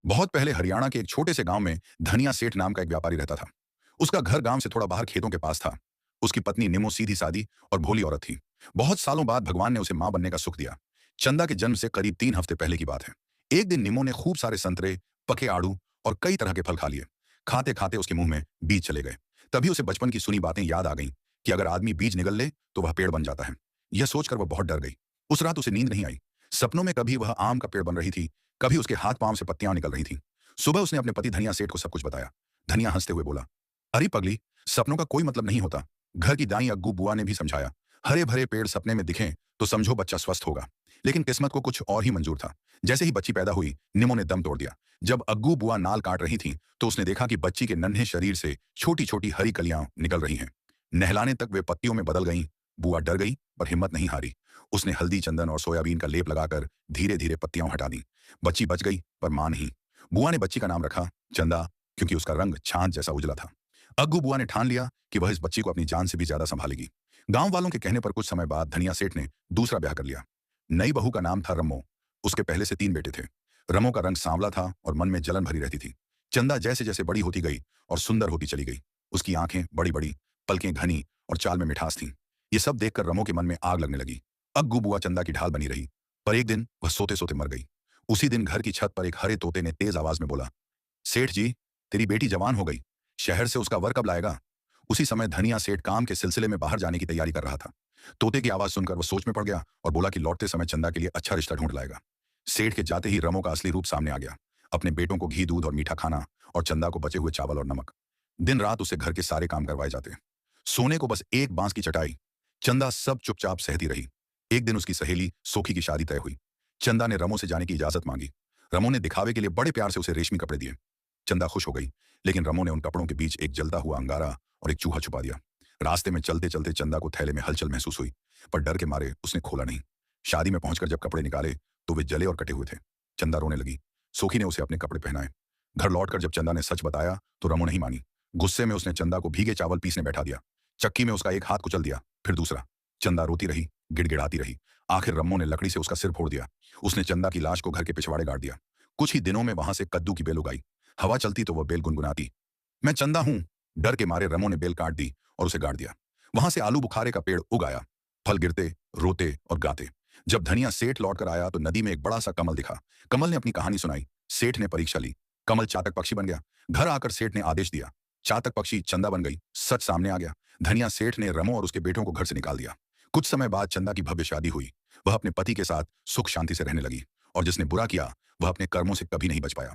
बहुत पहले हरियाणा के एक छोटे से गांव में धनिया सेठ नाम का एक व्यापारी रहता था। उसका घर गांव से थोड़ा बाहर खेतों के पास था। उसकी पत्नी निमो सीधी सादी और भोली औरत थी। बहुत सालों बाद भगवान ने उसे मां बनने का सुख दिया। चंदा के जन्म से करीब 3 हफ्ते पहले की बात है। एक दिन निमो ने खूब सारे संतरे, पके आड़ू और कई तरह के फल खा लिए। खाते खाते उसके मुंह में बीज चले गए। तभी उसे बचपन की सुनी बातें याद आ गईं कि अगर आदमी बीज निगल ले तो वह पेड़ बन जाता है। यह सोचकर वह बहुत डर गई। उस रात उसे नींद नहीं आई। सपनों में कभी वह आम का पेड़ बन रही थी, कभी उसके हाथ पांव से पत्तियां निकल रही थीं। सुबह उसने अपने पति धनिया सेठ को सब कुछ बताया। धनिया हंसते हुए बोला, अरे पगली, सपनों का कोई मतलब नहीं होता। घर की दाई अग्गू बुआ ने भी समझाया, हरे भरे पेड़ सपने में दिखें तो समझो बच्चा स्वस्थ होगा। लेकिन किस्मत को कुछ और ही मंजूर था। जैसे ही बच्ची पैदा हुई, निमो ने दम तोड़ दिया। जब अग्गू बुआ नाल काट रही थी तो उसने देखा कि बच्ची के नन्हे शरीर से छोटी छोटी हरी कलियां निकल रही हैं। नहलाने तक वे पत्तियों में बदल गईं। बुआ डर गई पर हिम्मत नहीं हारी। उसने हल्दी, चंदन और सोयाबीन का लेप लगाकर धीरे धीरे पत्तियां हटा दी। बच्ची बच गई पर मां नहीं। बुआ ने बच्ची का नाम रखा चंदा, क्योंकि उसका रंग छाछ जैसा उजला था। अग्गू बुआ ने ठान लिया कि वह इस बच्ची को अपनी जान से भी ज्यादा संभालेगी। गांव वालों के कहने पर कुछ समय बाद धनिया सेठ ने दूसरा ब्याह कर लिया। नई बहू का नाम था रमो। उसके पहले से 3 बेटे थे। रमो का रंग सांवला था और मन में जलन भरी रहती थी। चंदा जैसे जैसे बड़ी होती गई और सुंदर होती चली गई। उसकी आंखें बड़ी बड़ी, पलकें घनी और चाल में मिठास थी। ये सब देखकर रमो के मन में आग लगने लगी। अग्गू बुआ चंदा की ढाल बनी रही, पर एक दिन वह सोते सोते मर गई। उसी दिन घर की छत पर एक हरे तोते ने तेज आवाज में बोला, सेठ जी, तेरी बेटी जवान हो गई, शहर से उसका वर कब लाएगा? उसी समय धनिया सेठ काम के सिलसिले में बाहर जाने की तैयारी कर रहा था। तोते की आवाज सुनकर वो सोच में पड़ गया और बोला कि लौटते समय चंदा के लिए अच्छा रिश्ता ढूंढ लाएगा। सेठ के जाते ही रमो का असली रूप सामने आ गया। अपने बेटों को घी, दूध और मीठा खाना, और चंदा को बचे हुए चावल और नमक। दिन रात उसे घर के सारे काम करवाए जाते। सोने को बस एक बांस की चटाई। चंदा सब चुपचाप सहती रही। एक दिन उसकी सहेली सोखी की शादी तय हुई। चंदा ने रमो से जाने की इजाजत मांगी। रमो ने दिखावे के लिए बड़े प्यार से उसे रेशमी कपड़े दिए। चंदा खुश हो गई, लेकिन रमो ने उन कपड़ों के बीच एक जलता हुआ अंगारा और एक चूहा छुपा दिया। रास्ते में चलते चलते चंदा को थैले में हलचल महसूस हुई, पर डर के मारे उसने खोला नहीं। शादी में पहुंचकर जब कपड़े निकाले तो वे जले और कटे हुए थे। चंदा रोने लगी। सोखी ने उसे अपने कपड़े पहनाए। घर लौटकर जब चंदा ने सच बताया तो रमो नहीं मानी। गुस्से में उसने चंदा को भीगे चावल पीसने बैठा दिया। चक्की में उसका एक हाथ कुचल दिया, फिर दूसरा। चंदा रोती रही, गिड़गिड़ाती रही। आखिर रम्मो ने लकड़ी से उसका सिर फोड़ दिया। उसने चंदा की लाश को घर के पिछवाड़े गाड़ दिया। कुछ ही दिनों में वहां से कद्दू की बेल उगाई। हवा चलती तो वह बेल गुनगुनाती, मैं चंदा हूं। डर के मारे रमो ने बेल काट दी और उसे गाड़ दिया। वहां से आलू बुखारे का पेड़ उग आया। फल गिरते, रोते और गाते। जब धनिया सेठ लौटकर आया तो नदी में एक बड़ा सा कमल दिखा। कमल ने अपनी कहानी सुनाई। सेठ ने परीक्षा ली। कमल चातक पक्षी बन गया। घर आकर सेठ ने आदेश दिया। चातक पक्षी चंदा बन गई। सच सामने आ गया। धनिया सेठ ने रमो और उसके बेटों को घर से निकाल दिया। कुछ समय बाद चंदा की भव्य शादी हुई। वह अपने पति के साथ सुख शांति से रहने लगी, और जिसने बुरा किया वह अपने कर्मों से कभी नहीं बच पाया।